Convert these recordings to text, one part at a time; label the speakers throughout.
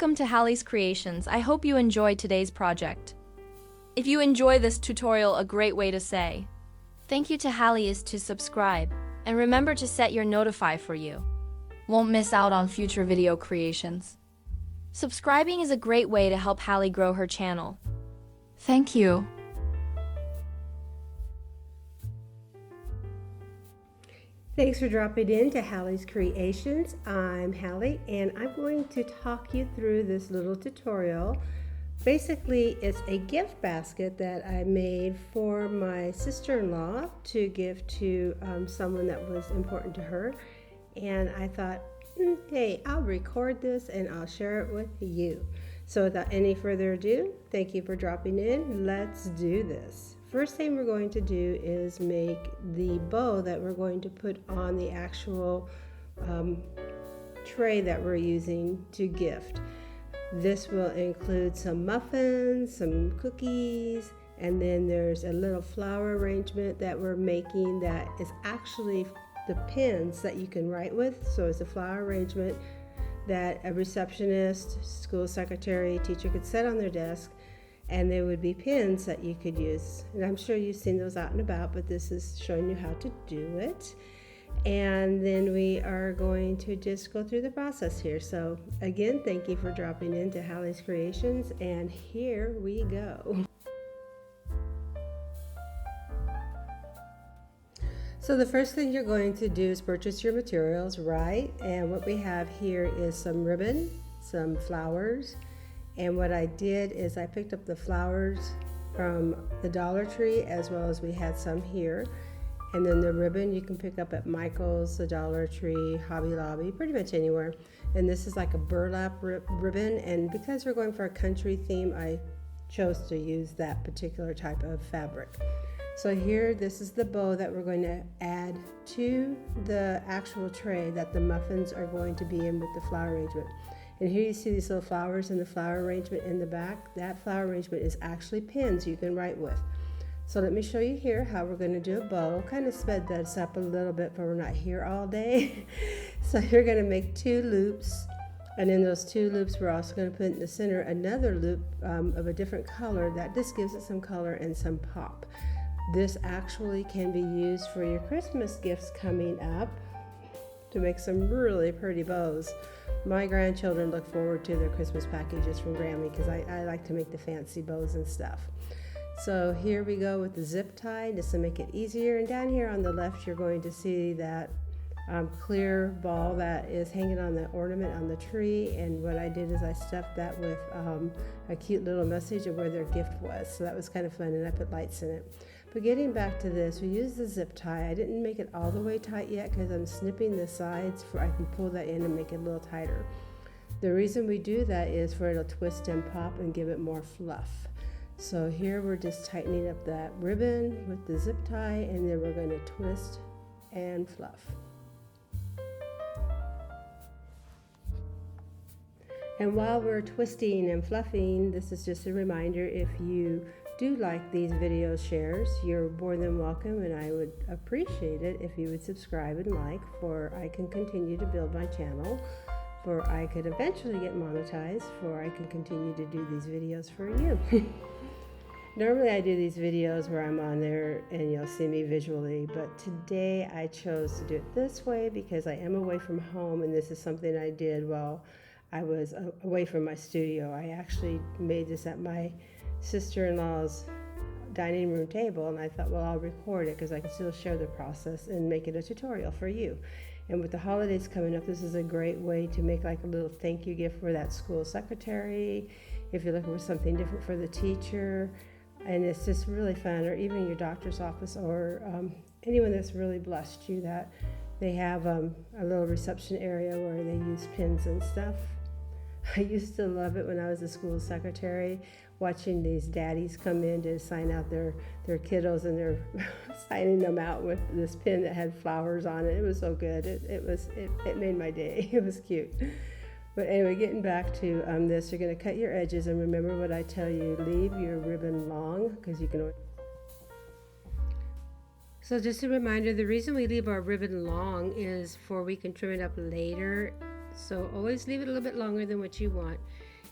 Speaker 1: Welcome to Hallie's Creations. I hope you enjoyed today's project. If you enjoy this tutorial, a great way to say thank you to Hallie is to subscribe, and remember to set your notify for you won't miss out on future video creations. Subscribing is a great way to help Hallie grow her channel. Thank you.
Speaker 2: Thanks for dropping in to Hallie's Creations. I'm Hallie, and I'm going to talk you through this little tutorial. Basically, it's a gift basket that I made for my sister-in-law to give to someone that was important to her. And I thought, hey, I'll record this and I'll share it with you. So without any further ado, thank you for dropping in. Let's do this. First thing we're going to do is make the bow that we're going to put on the actual tray that we're using to gift. This will include some muffins, some cookies, and then there's a little flower arrangement that we're making that is actually the pins that you can write with. So it's a flower arrangement that a receptionist, school secretary, teacher could set on their desk, and there would be pins that you could use. And I'm sure you've seen those out and about, but this is showing you how to do it. And then we are going to just go through the process here. So again, thank you for dropping into Hallie's Creations, and here we go. So the first thing you're going to do is purchase your materials, right? And what we have here is some ribbon, some flowers, and what I did is I picked up the flowers from the Dollar Tree, as well as we had some here. And then the ribbon you can pick up at Michael's, the Dollar Tree, Hobby Lobby, pretty much anywhere. And this is like a burlap ribbon, and because we're going for a country theme, I chose to use that particular type of fabric. So here, this is the bow that we're going to add to the actual tray that the muffins are going to be in with the flower arrangement. And here you see these little flowers in the flower arrangement in the back. That flower arrangement is actually pins you can write with. So let me show you here how we're going to do a bow. Kind of sped this up a little bit, but we're not here all day. So you're going to make 2 loops, and in those 2 loops we're also going to put in the center another loop of a different color that just gives it some color and some pop. This actually can be used for your Christmas gifts coming up to make some really pretty bows. My grandchildren look forward to their Christmas packages from Grammy because I like to make the fancy bows and stuff. So here we go with the zip tie just to make it easier. And down here on the left, you're going to see that clear ball that is hanging on the ornament on the tree. And what I did is I stuffed that with a cute little message of where their gift was. So that was kind of fun, and I put lights in it. But getting back to this, we used the zip tie. I didn't make it all the way tight yet because I'm snipping the sides for I can pull that in and make it a little tighter. The reason we do that is for it to twist and pop and give it more fluff. So here we're just tightening up that ribbon with the zip tie, and then we're going to twist and fluff. And while we're twisting and fluffing, this is just a reminder, if you do like these video shares, you're more than welcome, and I would appreciate it if you would subscribe and like, for I can continue to build my channel, for I could eventually get monetized, for I can continue to do these videos for you. Normally I do these videos where I'm on there and you'll see me visually, but today I chose to do it this way because I am away from home, and this is something I did while I was away from my studio. I actually made this at my sister-in-law's dining room table, and I thought, well, I'll record it because I can still share the process and make it a tutorial for you. And with the holidays coming up, this is a great way to make like a little thank you gift for that school secretary, if you're looking for something different for the teacher. And it's just really fun, or even your doctor's office, or anyone that's really blessed you that they have a little reception area where they use pins and stuff. I used to love it when I was a school secretary, watching these daddies come in to sign out their kiddos, and they're signing them out with this pin that had flowers on it. It was so good. It made my day. It was cute. But anyway, getting back to this, you're going to cut your edges, and remember what I tell you, leave your ribbon long, because you can. So just a reminder, the reason we leave our ribbon long is for we can trim it up later. So always leave it a little bit longer than what you want.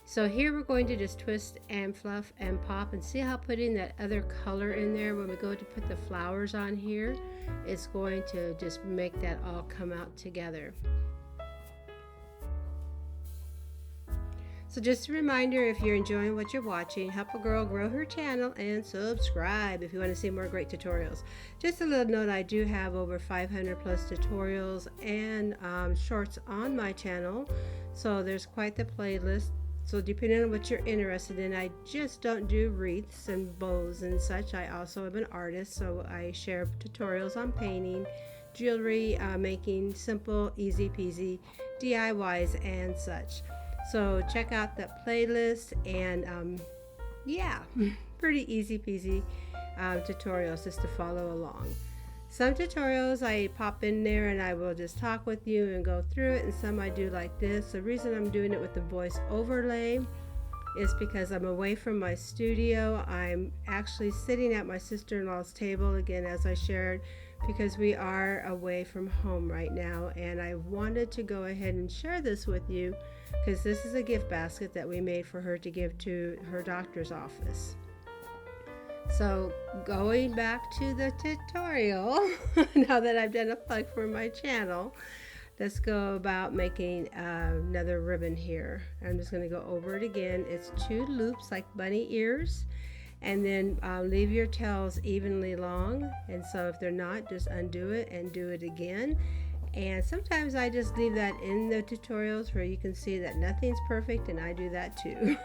Speaker 2: So here we're going to just twist and fluff and pop, and see how putting that other color in there, when we go to put the flowers on here, it's going to just make that all come out together. So just a reminder, if you're enjoying what you're watching, help a girl grow her channel and subscribe if you want to see more great tutorials. Just a little note, I do have over 500 plus tutorials and shorts on my channel, so there's quite the playlist. So depending on what you're interested in, I just don't do wreaths and bows and such. I also am an artist, so I share tutorials on painting, jewelry making, simple, easy peasy DIYs and such. So check out the playlist, and yeah, pretty easy peasy tutorials just to follow along. Some tutorials I pop in there and I will just talk with you and go through it, and some I do like this. The reason I'm doing it with the voice overlay is because I'm away from my studio. I'm actually sitting at my sister-in-law's table again, as I shared, because we are away from home right now, and I wanted to go ahead and share this with you because this is a gift basket that we made for her to give to her doctor's office. So going back to the tutorial, now that I've done a plug for my channel, let's go about making another ribbon here. I'm just going to go over it again. It's 2 loops like bunny ears, and then leave your tails evenly long, and so if they're not, just undo it and do it again. And sometimes I just leave that in the tutorials where you can see that nothing's perfect, and I do that too.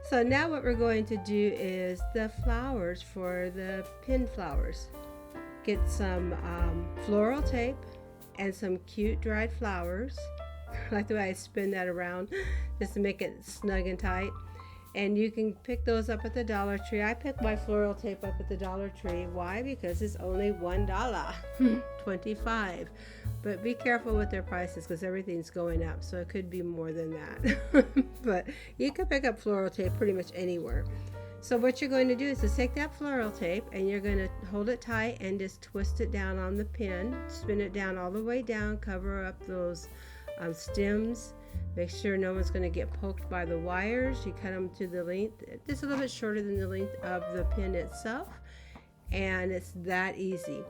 Speaker 2: So now what we're going to do is the flowers for the pin flowers. Get some floral tape and some cute dried flowers. I like the way I spin that around just to make it snug and tight. And you can pick those up at the Dollar Tree. I picked my floral tape up at the Dollar Tree. Why? Because it's only $1, 25. But be careful with their prices because everything's going up, so it could be more than that. But you can pick up floral tape pretty much anywhere. So what you're going to do is to take that floral tape and you're going to hold it tight and just twist it down on the pin. Spin it down all the way down, cover up those stems. Make sure no one's going to get poked by the wires. You cut them to the length, just a little bit shorter than the length of the pin itself, and it's that easy.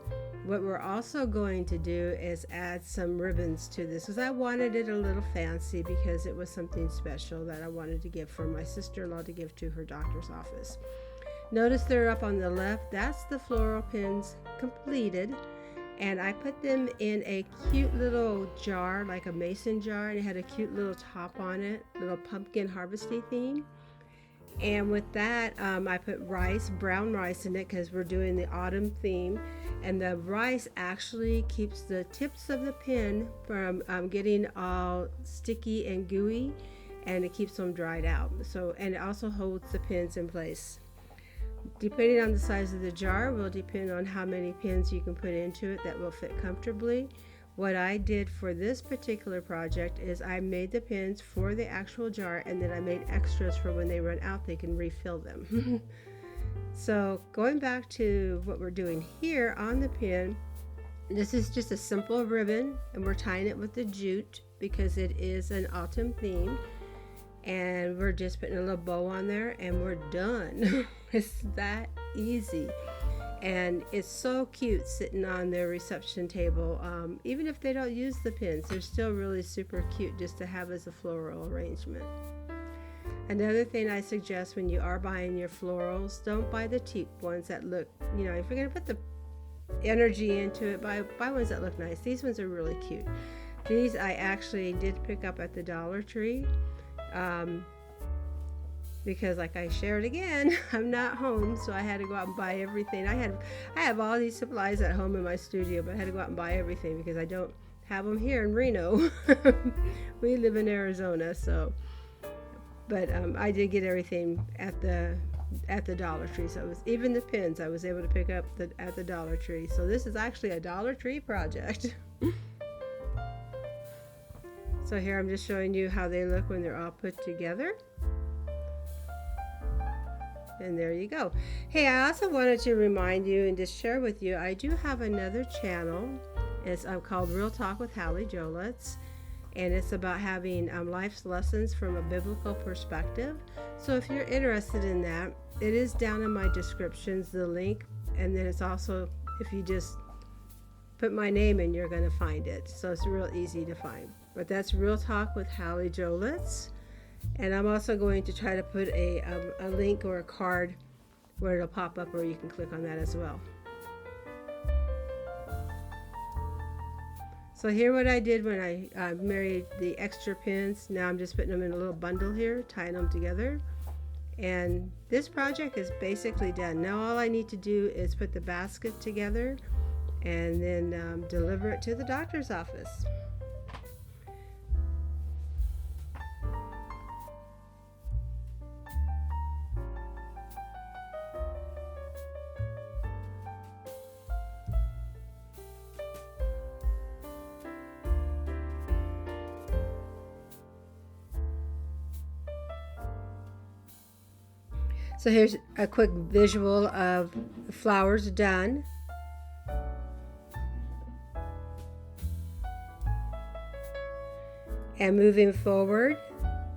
Speaker 2: What we're also going to do is add some ribbons to this, because I wanted it a little fancy because it was something special that I wanted to give for my sister-in-law to give to her doctor's office. Notice they're up on the left. That's the floral pins completed. And I put them in a cute little jar, like a mason jar, and it had a cute little top on it, little pumpkin harvesty theme. And with that, I put rice, brown rice in it, because we're doing the autumn theme. And the rice actually keeps the tips of the pin from getting all sticky and gooey, and it keeps them dried out. So, and it also holds the pins in place. Depending on the size of the jar will depend on how many pins you can put into it that will fit comfortably. What I did for this particular project is I made the pins for the actual jar, and then I made extras for when they run out they can refill them. So going back to what we're doing here on the pin, this is just a simple ribbon, and we're tying it with the jute because it is an autumn theme. And we're just putting a little bow on there and we're done. It's that easy, and it's so cute sitting on their reception table. Even if they don't use the pins, they're still really super cute just to have as a floral arrangement. Another thing I suggest when you are buying your florals, don't buy the cheap ones that look, if you're going to put the energy into it, buy ones that look nice. These ones are really cute. These I actually did pick up at the Dollar Tree. Because like I shared again, I'm not home, so I had to go out and buy everything. I have all these supplies at home in my studio, but I had to go out and buy everything because I don't have them here in Reno. We live in Arizona, so. But I did get everything at the Dollar Tree. So it was, even the pins I was able to pick up at the Dollar Tree. So this is actually a Dollar Tree project. So here I'm just showing you how they look when they're all put together. And there you go. Hey, I also wanted to remind you and just share with you, I do have another channel. It's called Real Talk with Hallie. and it's about having life's lessons from a biblical perspective. So if you're interested in that, it is down in my descriptions, the link, and then it's also, if you just put my name in, you're going to find it. So it's real easy to find. But that's Real Talk with Hallie Jolitz. And I'm also going to try to put a link or a card where it'll pop up, or you can click on that as well. So here what I did when I married the extra pins. Now I'm just putting them in a little bundle here, tying them together. And this project is basically done. Now all I need to do is put the basket together and then deliver it to the doctor's office. So here's a quick visual of the flowers done. And moving forward,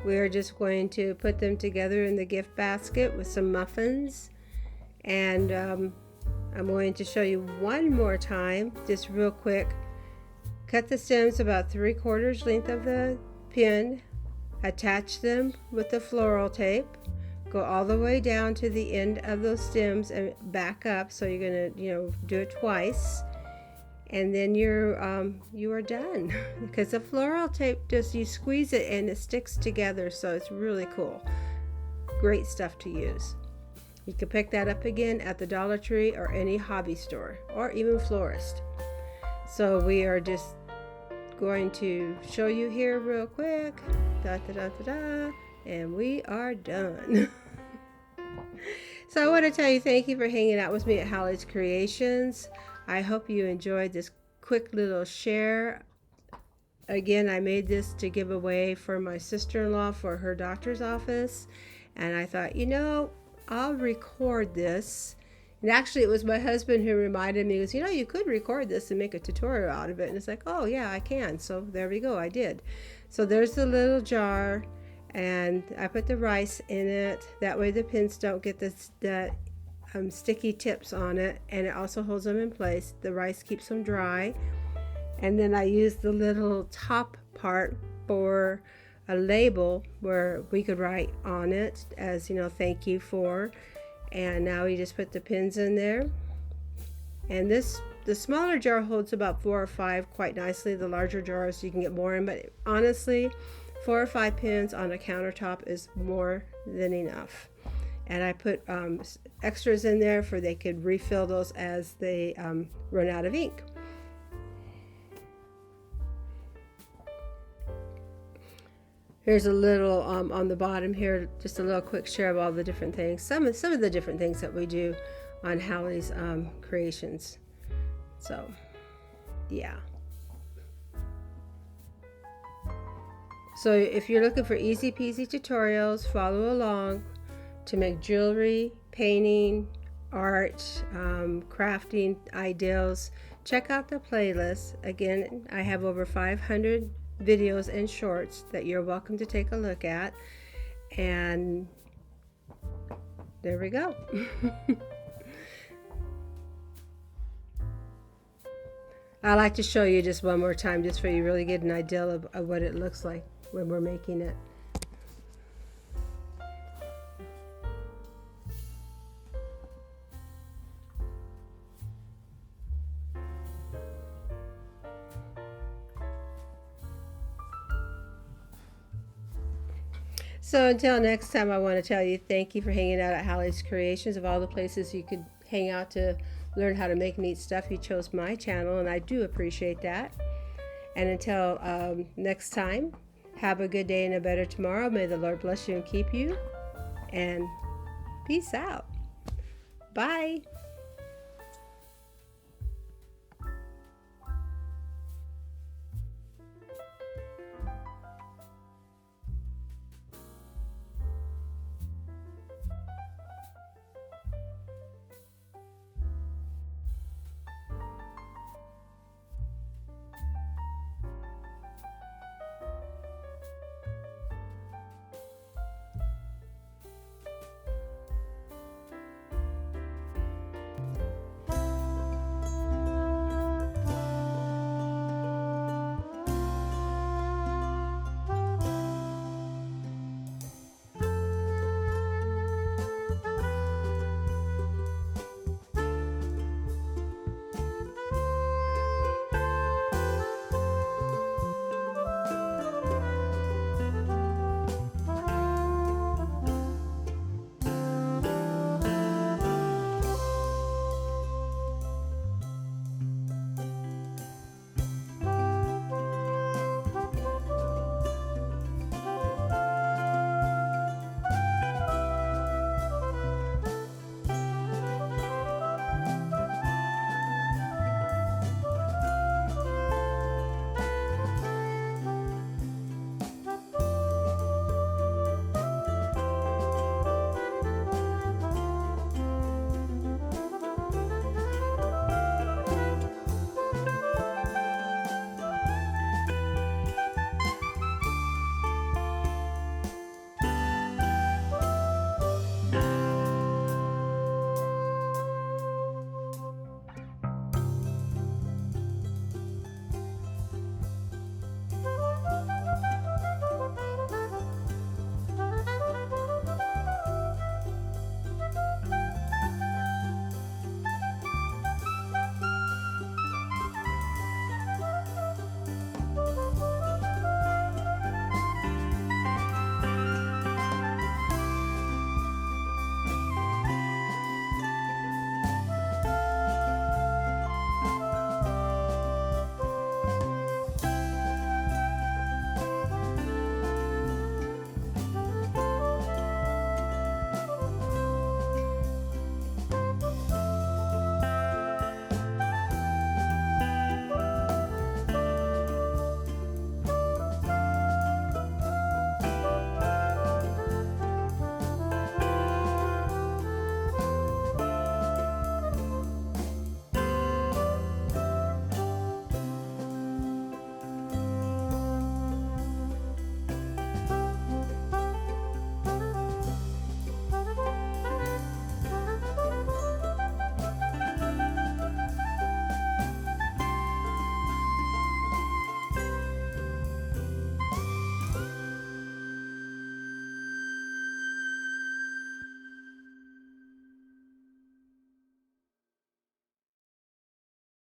Speaker 2: we are just going to put them together in the gift basket with some muffins. And I'm going to show you one more time, just real quick. Cut the stems about 3/4 length of the pin, attach them with the floral tape. Go all the way down to the end of those stems and back up. So you're going to, do it twice, and then you are done. Because the floral tape, just you squeeze it and it sticks together, so it's really cool. Great stuff to use. You can pick that up again at the Dollar Tree or any hobby store, or even florist. So we are just going to show you here real quick. Da da da da da. And we are done. So I want to tell you thank you for hanging out with me at Hallie's Creations. I hope you enjoyed this quick little share. Again, I made this to give away for my sister-in-law for her doctor's office. And I thought, I'll record this. And actually, it was my husband who reminded me, he goes, you could record this and make a tutorial out of it. And it's like, oh yeah, I can. So there we go, I did. So there's the little jar. And I put the rice in it. That way the pins don't get the sticky tips on it. And it also holds them in place. The rice keeps them dry. And then I used the little top part for a label where we could write on it as, thank you for. And now we just put the pins in there. And the smaller jar holds about 4 or 5 quite nicely. The larger jars you can get more in. But honestly, 4 or 5 pins on a countertop is more than enough. And I put extras in there for they could refill those as they run out of ink. Here's a little on the bottom here, just a little quick share of all the different things. Some of the different things that we do on Hallie's Creations. So, yeah. So if you're looking for easy peasy tutorials, follow along to make jewelry, painting, art, crafting ideals, check out the playlist. Again, I have over 500 videos and shorts that you're welcome to take a look at. And there we go. I like to show you just one more time, just for you really get an idea of what it looks like when we're making it. So until next time, I want to tell you thank you for hanging out at Hallie's Creations. Of all the places you could hang out to learn how to make neat stuff, you chose my channel, and I do appreciate that. And until next time, have a good day and a better tomorrow. May the Lord bless you and keep you. And peace out. Bye.